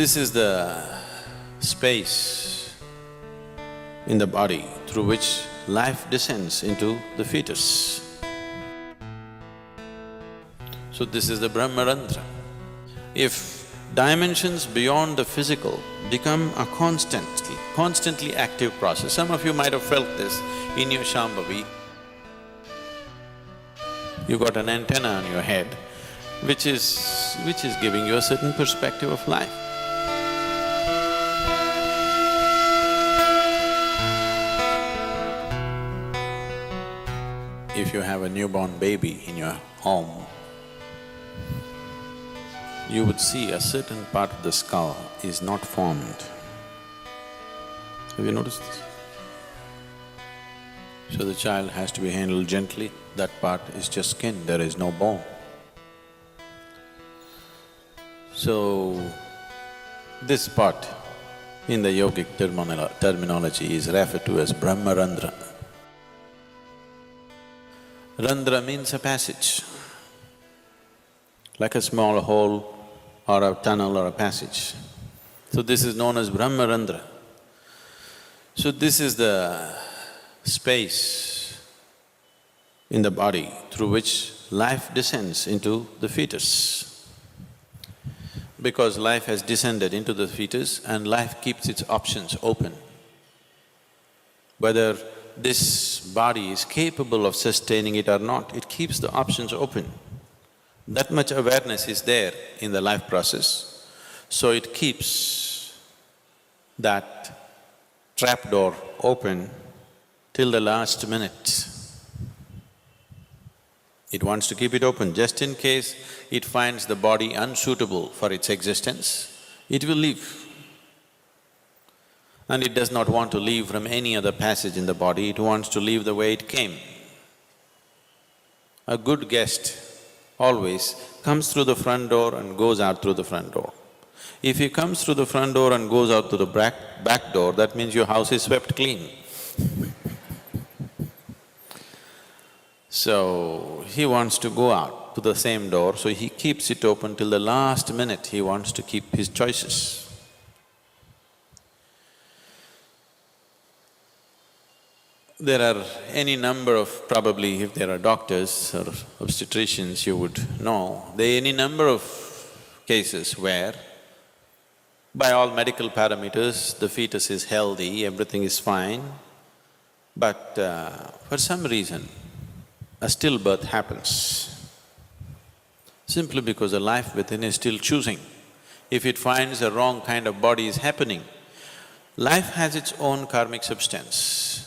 this is the space in the body through which life descends into the fetus. So this is the Brahmarandhra. If dimensions beyond the physical become a constantly active process, some of you might have felt this in your Shambhavi. You got an antenna on your head, which is giving you a certain perspective of life. If you have a newborn baby in your home, you would see a certain part of the skull is not formed. Have you noticed this? So the child has to be handled gently, that part is just skin, there is no bone. So, this part in the yogic terminology is referred to as Brahmarandhra. Randhra means a passage, like a small hole or a tunnel or a passage. So this is known as Brahmarandhra. So this is the space in the body through which life descends into the fetus. Because life has descended into the fetus and life keeps its options open. Whether this body is capable of sustaining it or not, it keeps the options open. That much awareness is there in the life process, so it keeps that trapdoor open till the last minute. It wants to keep it open just in case it finds the body unsuitable for its existence, it will leave. And it does not want to leave from any other passage in the body, it wants to leave the way it came. A good guest always comes through the front door and goes out through the front door. If he comes through the front door and goes out to the back door, that means your house is swept clean. So, he wants to go out to the same door, so he keeps it open till the last minute, he wants to keep his choices. There are any number of… probably if there are doctors or obstetricians, you would know, there are any number of cases where by all medical parameters, the fetus is healthy, everything is fine, but for some reason, a stillbirth happens, simply because the life within is still choosing. If it finds a wrong kind of body is happening, life has its own karmic substance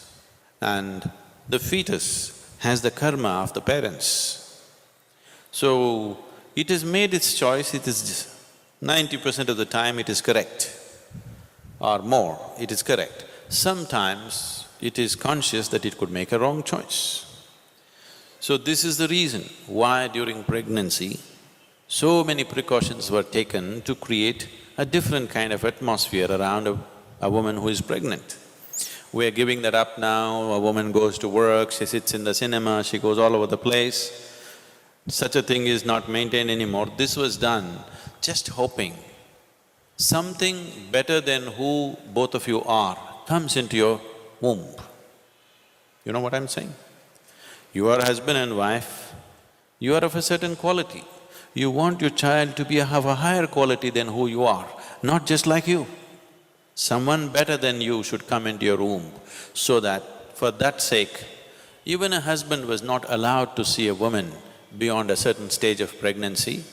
and the fetus has the karma of the parents. So, it has made its choice, it is 90% of the time it is correct or more, it is correct. Sometimes it is conscious that it could make a wrong choice. So this is the reason why during pregnancy, so many precautions were taken to create a different kind of atmosphere around a woman who is pregnant. We are giving that up now, a woman goes to work, she sits in the cinema, she goes all over the place. Such a thing is not maintained anymore. This was done just hoping something better than who both of you are comes into your womb. You know what I'm saying? You are husband and wife, you are of a certain quality. You want your child to have a higher quality than who you are, not just like you. Someone better than you should come into your womb, so that for that sake, even a husband was not allowed to see a woman beyond a certain stage of pregnancy,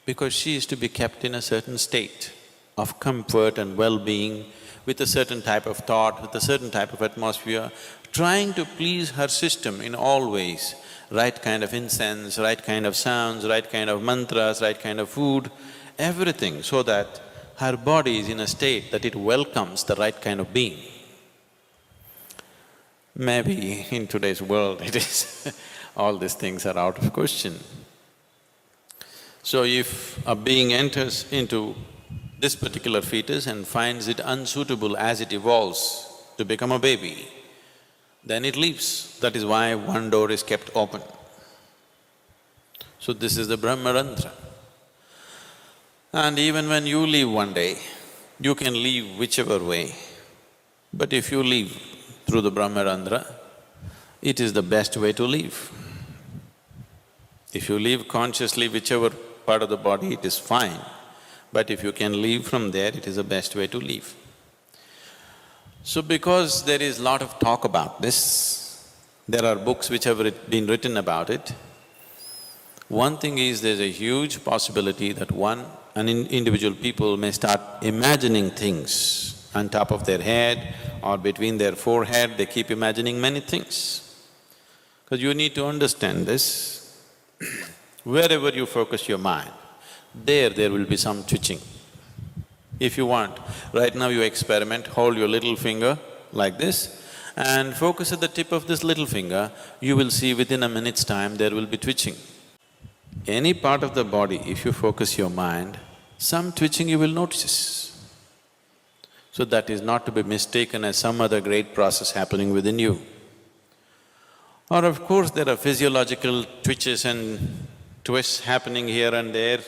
because she is to be kept in a certain state of comfort and well-being, with a certain type of thought, with a certain type of atmosphere, trying to please her system in all ways, right kind of incense, right kind of sounds, right kind of mantras, right kind of food, everything, so that her body is in a state that it welcomes the right kind of being. Maybe in today's world it is all these things are out of question. So if a being enters into this particular fetus and finds it unsuitable as it evolves to become a baby, then it leaves. That is why one door is kept open. So this is the Brahmarandhra. And even when you leave one day, You can live whichever way, but if you live through the Brahmarandra, it is the best way to live. If you live consciously whichever part of the body, it is fine, but if you can live from there, it is the best way to live. So because there is lot of talk about this, there are books which have been written about it, one thing is there's a huge possibility that individual people may start imagining things on top of their head or between their forehead, they keep imagining many things. Because you need to understand this, wherever you focus your mind, there will be some twitching. If you want, right now you experiment, hold your little finger like this and focus at the tip of this little finger, you will see within a minute's time there will be twitching. Any part of the body, if you focus your mind, some twitching you will notice. So that is not to be mistaken as some other great process happening within you. Or of course, there are physiological twitches and twists happening here and there.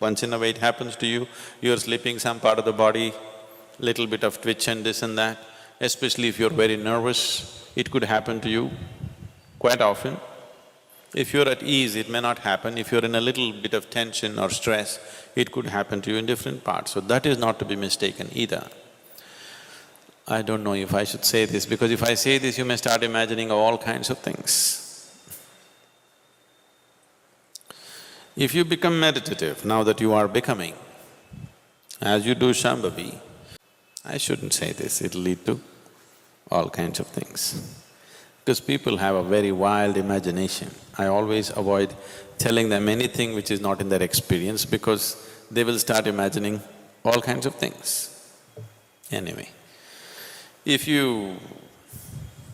Once in a way it happens to you, you're sleeping, some part of the body, little bit of twitch and this and that. Especially if you're very nervous, it could happen to you quite often. If you're at ease, it may not happen. If you're in a little bit of tension or stress, it could happen to you in different parts. So that is not to be mistaken either. I don't know if I should say this, because if I say this, you may start imagining all kinds of things. If you become meditative, now that you are becoming, as you do Shambhavi, I shouldn't say this, it'll lead to all kinds of things. Because people have a very wild imagination. I always avoid telling them anything which is not in their experience because they will start imagining all kinds of things. Anyway, if you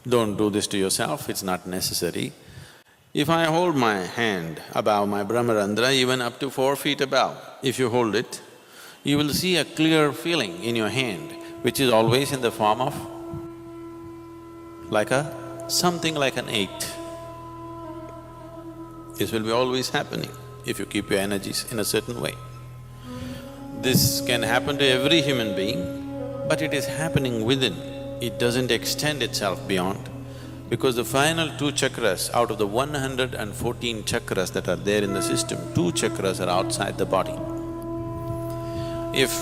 don't do this to yourself, it's not necessary. If I hold my hand above my Brahmarandra, even up to 4 feet above, if you hold it, you will see a clear feeling in your hand, which is always in the form of something like an 8. This will be always happening if you keep your energies in a certain way. This can happen to every human being, but it is happening within. It doesn't extend itself beyond, because the final 2 chakras out of the 114 chakras that are there in the system, 2 chakras are outside the body. If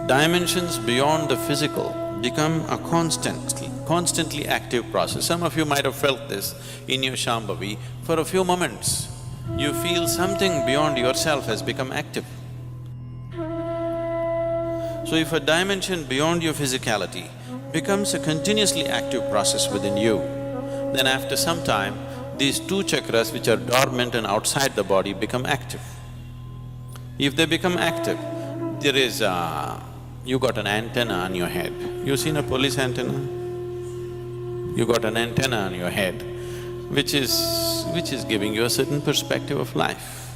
dimensions beyond the physical become a constantly active process, some of you might have felt this in your Shambhavi, for a few moments, you feel something beyond yourself has become active. So if a dimension beyond your physicality becomes a continuously active process within you, then after some time, these 2 chakras which are dormant and outside the body become active. If they become active, there is you got an antenna on your head. You seen a police antenna? You got an antenna on your head, which is giving you a certain perspective of life.